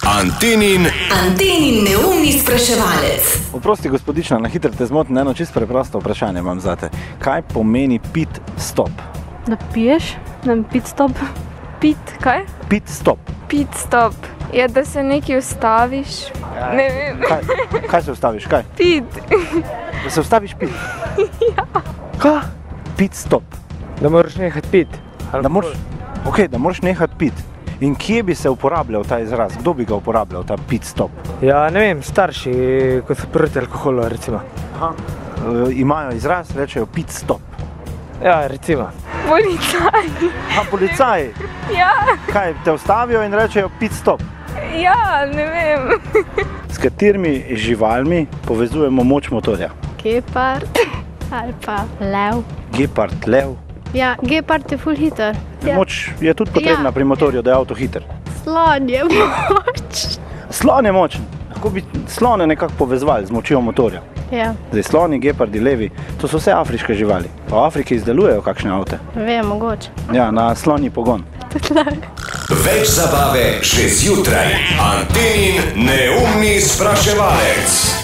Antenin neumni spraševalec. Oprosti, gospodična, na hitro te zmotim, eno čisto preprosto vprašanje imam zate. Kaj pomeni pit stop? Da piješ? Pit stop? Pit kaj? Pit stop. Pit stop. Je, da se nekaj ustaviš. Ne vem. Kaj se ustaviš? Kaj? Pit. Da se ustaviš pit? Ja. Kaj? Pit stop. Da moraš nehati pit. Da moraš nehati pit. In kje bi se uporabljal ta izraz? Kdo bi ga uporabljal, ta pit stop? Ja, ne vem, starši, ko so proti alkoholu, recimo. Imajo izraz, rečejo pit stop. Ja, recimo. Policaji. Policaji? Ja. Kaj, te ustavijo in rečejo pit stop? Ja, ne vem. S katerimi živalmi povezujemo moč motorja? Gepard ali pa lev. Gepard, lev. Ja, gepard je ful hiter. Moč je tudi potrebna pri motorju, da je avto hiter. Slon je močen. Slon je močen. Lahko bi slone nekako povezvali z močjo motorja. Ja. Zdaj, sloni, gepardi, levi, to so vse afriške živali. Pa v Afriki izdelujejo kakšne avte. Vem, mogoče. Ja, na slonji pogon. Več zabave že zjutraj. Antenin neumni spraševalec.